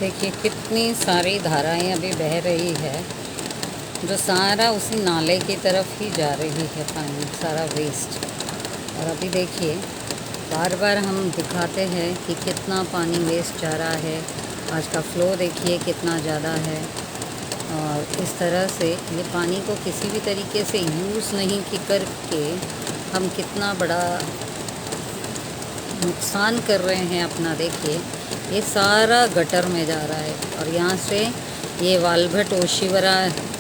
देखिए कितनी सारी धाराएं अभी बह रही है, जो सारा उसी नाले की तरफ ही जा रही है। पानी सारा वेस्ट। और अभी देखिए बार बार हम दिखाते हैं कि कितना पानी वेस्ट जा रहा है। आज का फ्लो देखिए कितना ज़्यादा है। और इस तरह से ये पानी को किसी भी तरीके से यूज़ नहीं करके हम कितना बड़ा नुकसान कर रहे हैं अपना। देखिए ये सारा गटर में जा रहा है। और यहाँ से ये वालभट ओशिवरा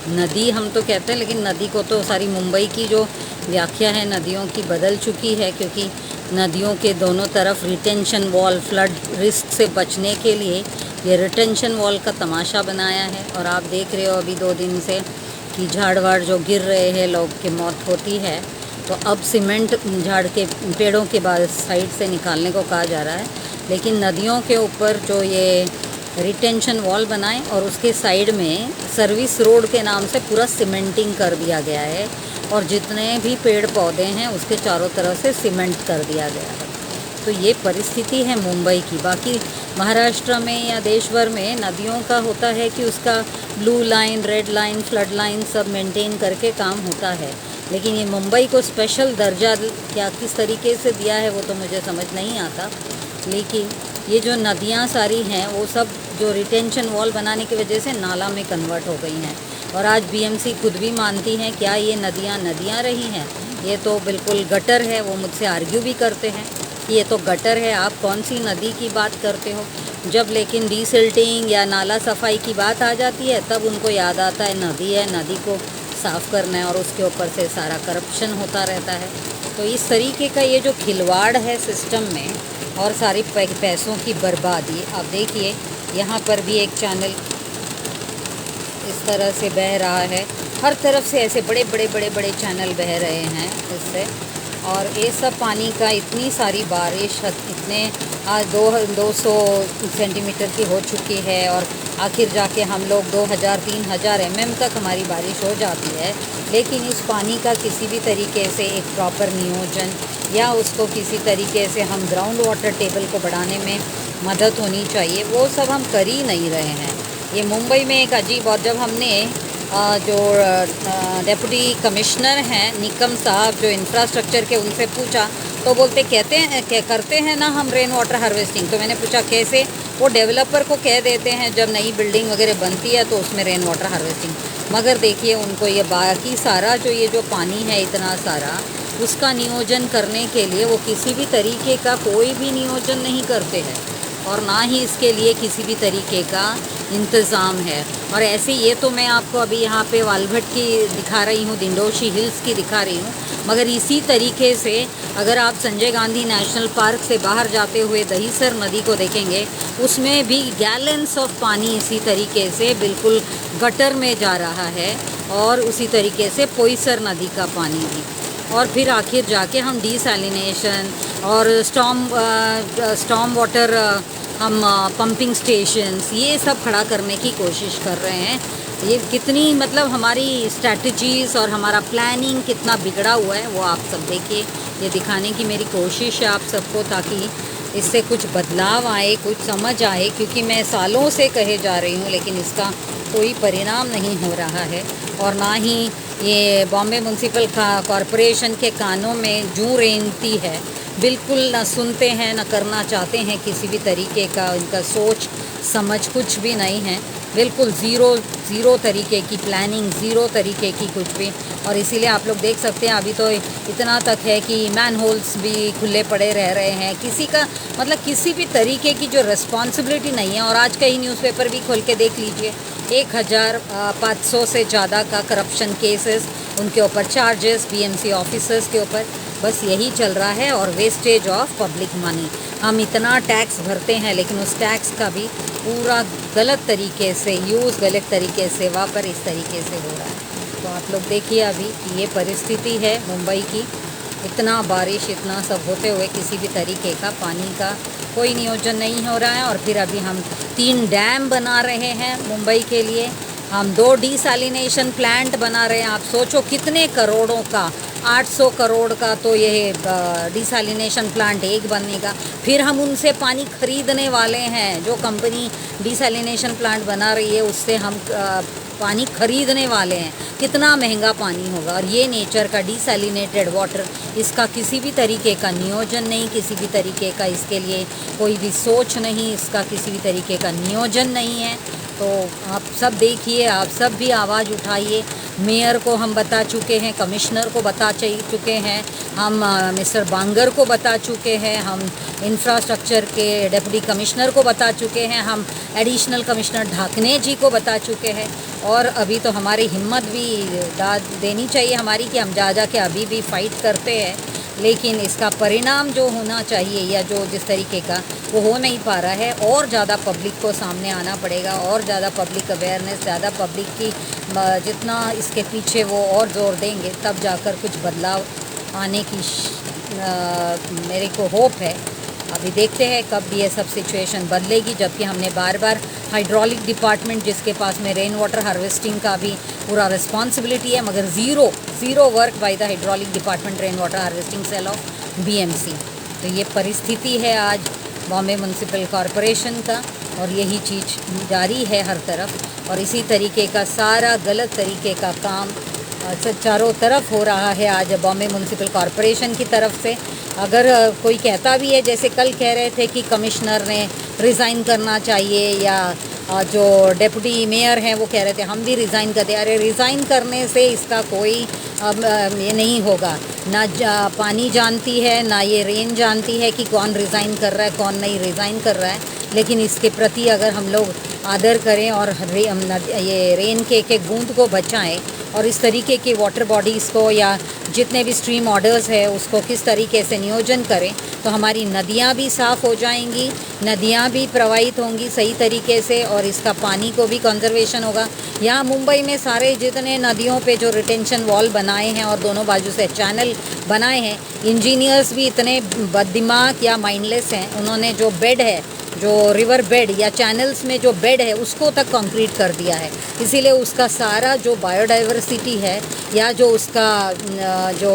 नदी हम तो कहते हैं, लेकिन नदी को तो सारी मुंबई की जो व्याख्या है नदियों की बदल चुकी है, क्योंकि नदियों के दोनों तरफ रिटेंशन वॉल, फ्लड रिस्क से बचने के लिए ये रिटेंशन वॉल का तमाशा बनाया है। और आप देख रहे हो अभी 2 दिन से कि झाड़ वाड़ जो गिर रहे हैं, लोग की मौत होती है। तो अब सीमेंट झाड़ के पेड़ों के बाद साइड से निकालने को कहा जा रहा है, लेकिन नदियों के ऊपर जो ये रिटेंशन वॉल बनाए और उसके साइड में सर्विस रोड के नाम से पूरा सीमेंटिंग कर दिया गया है। और जितने भी पेड़ पौधे हैं उसके चारों तरफ से सीमेंट कर दिया गया है। तो ये परिस्थिति है मुंबई की। बाकी महाराष्ट्र में या देश भर में नदियों का होता है कि उसका blue line, red line, flood line सब मेंटेन करके काम होता है, लेकिन ये मुंबई को स्पेशल दर्जा क्या किस तरीके से दिया है वो तो मुझे समझ नहीं आता। लेकिन ये जो नदियाँ सारी हैं वो सब जो रिटेंशन वॉल बनाने की वजह से नाला में कन्वर्ट हो गई हैं। और आज बीएमसी खुद भी मानती हैं क्या ये नदियाँ नदियाँ रही हैं, ये तो बिल्कुल गटर है। वो मुझसे आर्ग्यू भी करते हैं कि ये तो गटर है, आप कौन सी नदी की बात करते हो। जब लेकिन डीसिल्टिंग या नाला सफाई की बात आ जाती है तब उनको याद आता है नदी है, नदी को साफ़ करना है, और उसके ऊपर से सारा करप्शन होता रहता है। तो इस तरीके का ये जो खिलवाड़ है सिस्टम में और सारी पैसों की बर्बादी। आप देखिए यहाँ पर भी एक चैनल इस तरह से बह रहा है, हर तरफ से ऐसे बड़े बड़े बड़े बड़े चैनल बह रहे हैं इससे। और ये सब पानी का इतनी सारी बारिश, इतने आज 200 सेंटीमीटर की हो चुकी है। और आखिर जाके हम लोग 2000-3000 mm तक हमारी बारिश हो जाती है। लेकिन इस पानी का किसी भी तरीके से एक प्रॉपर नियोजन या उसको किसी तरीके से हम ग्राउंड वाटर टेबल को बढ़ाने में मदद होनी चाहिए, वो सब हम कर ही नहीं रहे हैं। ये मुंबई में एक अजीब, और जब हमने जो डेप्यूटी कमिश्नर हैं निकम साहब जो इंफ्रास्ट्रक्चर के, उनसे पूछा तो बोलते करते हैं ना हम रेन वाटर हार्वेस्टिंग। तो मैंने पूछा कैसे। वो डेवलपर को कह देते हैं जब नई बिल्डिंग वगैरह बनती है तो उसमें रेन वाटर हार्वेस्टिंग। मगर देखिए उनको ये बाकी सारा जो पानी है इतना सारा, उसका नियोजन करने के लिए वो किसी भी तरीके का कोई भी नियोजन नहीं करते हैं, और ना ही इसके लिए किसी भी तरीके का इंतज़ाम है। और ऐसे ये तो मैं आपको अभी यहाँ पे वालभट की दिखा रही हूँ, दिंडोशी हिल्स की दिखा रही हूँ, मगर इसी तरीके से अगर आप संजय गांधी नेशनल पार्क से बाहर जाते हुए दहीसर नदी को देखेंगे, उसमें भी गैलन्स ऑफ पानी इसी तरीके से बिल्कुल गटर में जा रहा है। और उसी तरीके से पोईसर नदी का पानी भी। और फिर आखिर जाके हम डिसैलिनेशन और स्टॉर्म वाटर हम पंपिंग स्टेशंस ये सब खड़ा करने की कोशिश कर रहे हैं। ये कितनी मतलब हमारी स्ट्रैटेजीज़ और हमारा प्लानिंग कितना बिगड़ा हुआ है वो आप सब देखिए। ये दिखाने की मेरी कोशिश है आप सबको, ताकि इससे कुछ बदलाव आए, कुछ समझ आए, क्योंकि मैं सालों से कहे जा रही हूँ लेकिन इसका कोई परिणाम नहीं हो रहा है। और ना ही ये बॉम्बे म्यूनसिपल कॉरपोरेशन के कानों में जूं रेंगती है, बिल्कुल ना सुनते हैं ना करना चाहते हैं किसी भी तरीके का। उनका सोच समझ कुछ भी नहीं है, बिल्कुल ज़ीरो तरीके की प्लानिंग, ज़ीरो तरीके की कुछ भी। और इसीलिए आप लोग देख सकते हैं अभी तो इतना तक है कि मैन होल्स भी खुले पड़े रह रहे हैं। किसी का मतलब किसी भी तरीके की जो रिस्पॉन्सिबिलिटी नहीं है। और आज कई न्यूज़पेपर भी खोल के देख लीजिए, 1500 से ज़्यादा का करप्शन केसेस, उनके ऊपर चार्जेस बीएमसी ऑफिसर्स के ऊपर, बस यही चल रहा है। और वेस्टेज ऑफ पब्लिक मनी, हम इतना टैक्स भरते हैं लेकिन उस टैक्स का भी पूरा गलत तरीके से यूज़, गलत तरीके से वापर इस तरीके से हो रहा है। तो आप लोग देखिए अभी कि ये परिस्थिति है मुंबई की। इतना बारिश, इतना सब होते हुए किसी भी तरीके का पानी का कोई नियोजन नहीं हो रहा है। और फिर अभी हम 3 डैम बना रहे हैं मुंबई के लिए। हम 2 डिसैलिनेशन प्लांट बना रहे हैं। आप सोचो कितने करोड़ों का, 800 करोड़ का तो ये डिसैलिनेशन प्लांट एक बनने का। फिर हम उनसे पानी खरीदने वाले हैं, जो कंपनी डिसैलिनेशन प्लांट बना रही है उससे हम पानी खरीदने वाले हैं। कितना महंगा पानी होगा। और ये नेचर का डिसैलिनेटेड वाटर, इसका किसी भी तरीके का नियोजन नहीं, किसी भी तरीके का इसके लिए कोई भी सोच नहीं, इसका किसी भी तरीके का नियोजन नहीं है। तो आप सब देखिए, आप सब भी आवाज़ उठाइए। मेयर को हम बता चुके हैं, कमिश्नर को बता चुके हैं, हम मिस्टर बांगर को बता चुके हैं, हम इंफ्रास्ट्रक्चर के डिप्टी कमिश्नर को बता चुके हैं, हम एडिशनल कमिश्नर ढाकने जी को बता चुके हैं। और अभी तो हमारी हिम्मत भी दाद देनी चाहिए हमारी कि हम जा के अभी भी फाइट करते हैं। लेकिन इसका परिणाम जो होना चाहिए या जो जिस तरीके का, वो हो नहीं पा रहा है। और ज़्यादा पब्लिक को सामने आना पड़ेगा, और ज़्यादा पब्लिक अवेयरनेस, ज़्यादा पब्लिक की जितना इसके पीछे वो और ज़ोर देंगे, तब जाकर कुछ बदलाव आने की मेरे को होप है। अभी देखते हैं कब ये सब सिचुएशन बदलेगी, जबकि हमने बार बार हाइड्रोलिक डिपार्टमेंट जिसके पास में रेन वाटर हार्वेस्टिंग का भी पूरा रिस्पॉन्सिबिलिटी है, मगर zero work by the hydraulic department rain water harvesting cell of BMC। तो ये परिस्थिति है आज बॉम्बे म्यूनसिपल कॉरपोरेशन का, और यही चीज़ जारी है हर तरफ। और इसी तरीके का सारा गलत तरीके का काम चारों तरफ हो रहा है आज बॉम्बे म्यूनसिपल कॉरपोरेशन की तरफ से। अगर कोई कहता भी है, जैसे कल कह रहे थे कि कमिश्नर ने रिज़ाइन करना चाहिए, या जो डेप्यूटी मेयर हैं वो कह रहे थे हम भी रिज़ाइन कर दें। अरे रिज़ाइन करने से इसका कोई ये नहीं होगा। ना पानी जानती है, ना ये रेन जानती है कि कौन रिज़ाइन कर रहा है, कौन नहीं रिज़ाइन कर रहा है। लेकिन इसके प्रति अगर हम लोग आदर करें और ये रेन के एक बूंद को बचाएं, और इस तरीके के वाटर बॉडीज़ को या जितने भी स्ट्रीम ऑर्डर्स है उसको किस तरीके से नियोजन करें, तो हमारी नदियाँ भी साफ़ हो जाएंगी, नदियाँ भी प्रवाहित होंगी सही तरीके से, और इसका पानी को भी कंजर्वेशन होगा। यहाँ मुंबई में सारे जितने नदियों पे जो रिटेंशन वॉल बनाए हैं और दोनों बाजू से चैनल बनाए हैं, इंजीनियर्स भी इतने बददिमाग या माइंडलेस हैं, उन्होंने जो बेड है, जो रिवर बेड या चैनल्स में जो बेड है उसको तक कंक्रीट कर दिया है। इसीलिए उसका सारा जो बायोडाइवर्सिटी है, या जो उसका जो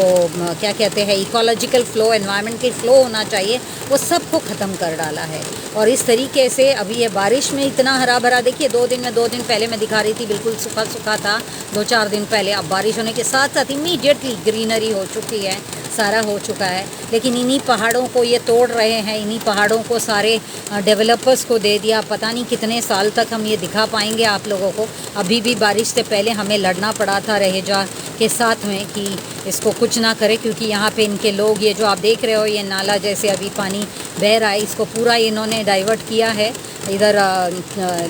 क्या कहते हैं इकोलॉजिकल फ़्लो, एनवायरमेंटल फ़्लो होना चाहिए, वो सबको ख़त्म कर डाला है। और इस तरीके से अभी ये बारिश में इतना हरा भरा, देखिए 2 दिन पहले मैं दिखा रही थी बिल्कुल सूखा सूखा था, 2-4 दिन पहले। अब बारिश होने के साथ साथ इमीडिएटली ग्रीनरी हो चुकी है, सारा हो चुका है। लेकिन इन्हीं पहाड़ों को ये तोड़ रहे हैं, इन्हीं पहाड़ों को सारे डेवलपर्स को दे दिया। पता नहीं कितने साल तक हम ये दिखा पाएंगे आप लोगों को। अभी भी बारिश से पहले हमें लड़ना पड़ा था रहेजा के साथ में कि इसको कुछ ना करे, क्योंकि यहाँ पे इनके लोग, ये जो आप देख रहे हो ये नाला जैसे अभी पानी बह रहा है, इसको पूरा इन्होंने डाइवर्ट किया है इधर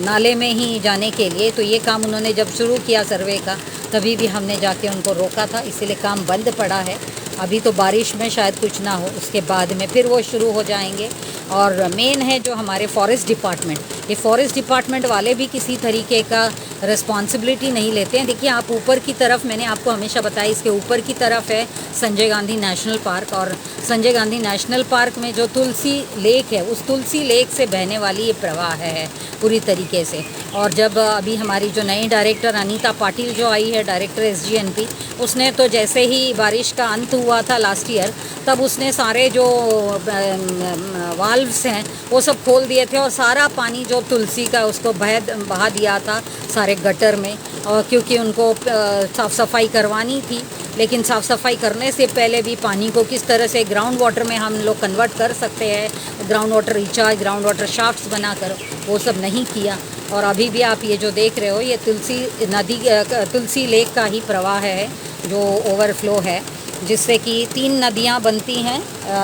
नाले में ही जाने के लिए। तो ये काम उन्होंने जब शुरू किया सर्वे का, तभी भी हमने जाके उनको रोका था, इसीलिए काम बंद पड़ा है। अभी तो बारिश में शायद कुछ ना हो, उसके बाद में फिर वो शुरू हो जाएंगे। और मेन है जो हमारे फॉरेस्ट डिपार्टमेंट, ये फॉरेस्ट डिपार्टमेंट वाले भी किसी तरीके का रिस्पॉन्सिबिलिटी नहीं लेते हैं। देखिए आप ऊपर की तरफ, मैंने आपको हमेशा बताया, इसके ऊपर की तरफ है संजय गांधी नेशनल पार्क, और संजय गांधी नेशनल पार्क में जो तुलसी लेक है, उस तुलसी लेक से बहने वाली ये प्रवाह है पूरी तरीके से। और जब अभी हमारी जो नई डायरेक्टर अनीता पाटिल जो आई है, डायरेक्टर SGNP, उसने तो जैसे ही बारिश का अंत हुआ था लास्ट ईयर, तब उसने सारे जो वाल्व्स हैं वो सब खोल दिए थे, और सारा पानी जो तुलसी का उसको बहा दिया था सारे गटर में। और क्योंकि उनको साफ़ सफाई करवानी थी, लेकिन साफ़ सफाई करने से पहले भी पानी को किस तरह से ग्राउंड वाटर में हम लोग कन्वर्ट कर सकते हैं, ground water recharge, ground water shafts बनाकर, वो सब नहीं किया। और अभी भी आप ये जो देख रहे हो, ये तुलसी लेक का ही प्रवाह है जो ओवरफ्लो है, जिससे कि 3 नदियाँ बनती हैं,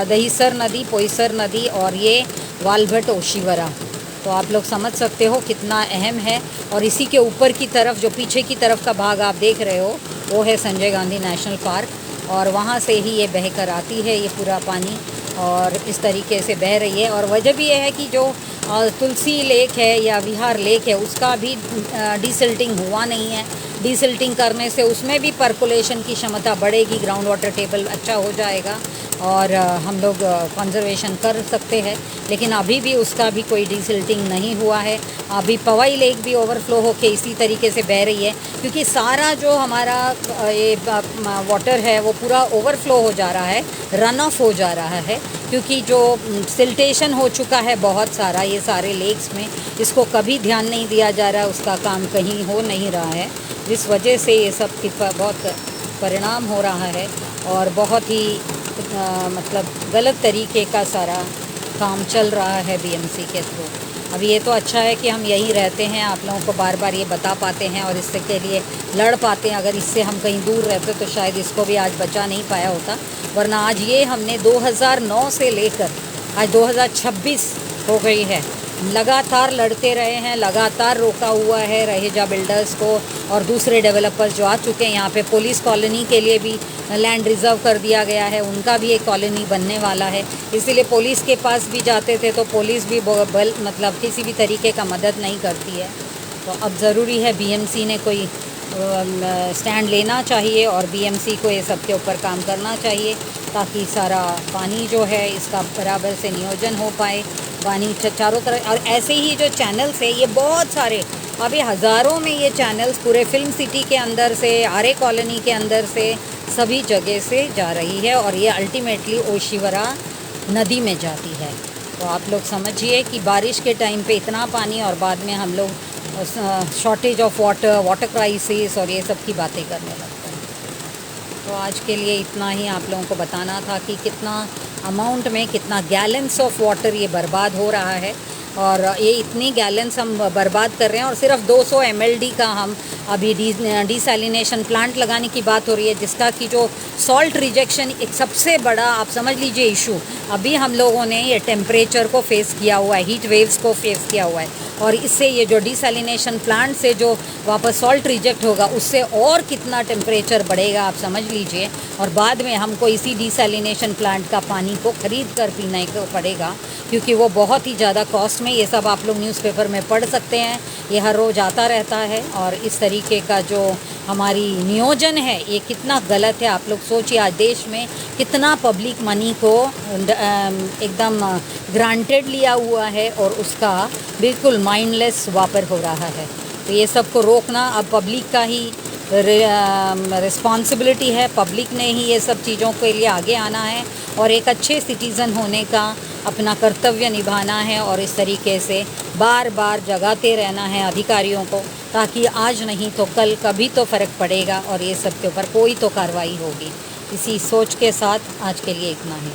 दहीसर नदी, पोईसर नदी और ये वालभट ओशिवरा। तो आप लोग समझ सकते हो कितना अहम है। और इसी के ऊपर की तरफ, जो पीछे की तरफ का भाग आप देख रहे हो, वो है संजय गांधी नेशनल पार्क, और वहाँ से ही ये बह कर आती है ये पूरा पानी, और इस तरीके से बह रही है। और वजह भी ये है कि जो तुलसी लेक है या विहार लेक है, उसका भी डिसिल्टिंग हुआ नहीं है। डिसिल्टिंग करने से उसमें भी पर्कुलेशन की क्षमता बढ़ेगी, ग्राउंड वाटर टेबल अच्छा हो जाएगा और हम लोग कंजर्वेशन कर सकते हैं। लेकिन अभी भी उसका भी कोई डिसिल्टिंग नहीं हुआ है। अभी पवई लेक भी ओवरफ्लो होके इसी तरीके से बह रही है, क्योंकि सारा जो हमारा ये वाटर है वो पूरा ओवरफ्लो हो जा रहा है, रन ऑफ हो जा रहा है, क्योंकि जो सिल्टेशन हो चुका है बहुत सारा ये सारे लेक्स में, इसको कभी ध्यान नहीं दिया जा रहा है, उसका काम कहीं हो नहीं रहा है, जिस वजह से ये सब की बहुत परिणाम हो रहा है और बहुत ही मतलब गलत तरीके का सारा काम चल रहा है बीएमसी के थ्रू। अभी ये तो अच्छा है कि हम यहीं रहते हैं, आप लोगों को बार बार ये बता पाते हैं और इससे के लिए लड़ पाते हैं। अगर इससे हम कहीं दूर रहते तो शायद इसको भी आज बचा नहीं पाया होता, वरना आज ये हमने 2009 से लेकर आज 2026 हो गई है, लगातार लड़ते रहे हैं, लगातार रोका हुआ है रहेजा बिल्डर्स को और दूसरे डेवलपर्स जो आ चुके हैं। यहाँ पे पुलिस कॉलोनी के लिए भी लैंड रिज़र्व कर दिया गया है, उनका भी एक कॉलोनी बनने वाला है, इसीलिए पुलिस के पास भी जाते थे तो पुलिस भी मतलब किसी भी तरीके का मदद नहीं करती है। तो अब ज़रूरी है बीएमसी ने कोई स्टैंड लेना चाहिए और बीएमसी को ये सब के ऊपर काम करना चाहिए, ताकि सारा पानी जो है इसका बराबर से नियोजन हो पाए, पानी चारों तरफ। और ऐसे ही जो चैनल्स है ये बहुत सारे, अभी हज़ारों में ये चैनल्स पूरे फिल्म सिटी के अंदर से, आरे कॉलोनी के अंदर से, सभी जगह से जा रही है और ये अल्टीमेटली ओशिवरा नदी में जाती है। तो आप लोग समझिए कि बारिश के टाइम पे इतना पानी और बाद में हम लोग शॉर्टेज ऑफ वाटर क्राइसिस और ये सब की बातें करने लगते हैं। तो आज के लिए इतना ही आप लोगों को बताना था कि कितना अमाउंट में, कितना गैलन्स ऑफ वाटर ये बर्बाद हो रहा है और ये इतनी गैलन्स हम बर्बाद कर रहे हैं और सिर्फ 200 mld का हम अभी डिसैलिनेशन प्लांट लगाने की बात हो रही है, जिसका कि जो सॉल्ट रिजेक्शन एक सबसे बड़ा आप समझ लीजिए इशू अभी हम लोगों ने ये टेम्परेचर को फेस किया हुआ है, हीट वेव्स को फेस किया हुआ है और इससे ये जो डिसैलिनेशन प्लांट से जो वापस सॉल्ट रिजेक्ट होगा उससे और कितना टेम्परेचर बढ़ेगा आप समझ लीजिए। और बाद में हमको इसी डिसैलिनेशन प्लांट का पानी को ख़रीद कर पीने को पड़ेगा, क्योंकि वो बहुत ही ज़्यादा कॉस्ट में, ये सब आप लोग न्यूज़पेपर में पढ़ सकते हैं, ये हर रोज़ आता रहता है। और इस तरीके का जो हमारी नियोजन है ये कितना गलत है। आप लोग सोचिए आज देश में कितना पब्लिक मनी को एकदम ग्रांटेड लिया हुआ है और उसका बिल्कुल माइंडलेस वापर हो रहा है। तो ये सब को रोकना अब पब्लिक का ही रिस्पॉन्सिबिलिटी है, पब्लिक ने ही ये सब चीज़ों के लिए आगे आना है और एक अच्छे सिटीज़न होने का अपना कर्तव्य निभाना है और इस तरीके से बार बार जगाते रहना है अधिकारियों को, ताकि आज नहीं तो कल कभी तो फ़र्क पड़ेगा और ये सब के ऊपर कोई तो कार्रवाई होगी। इसी सोच के साथ आज के लिए इतना ही।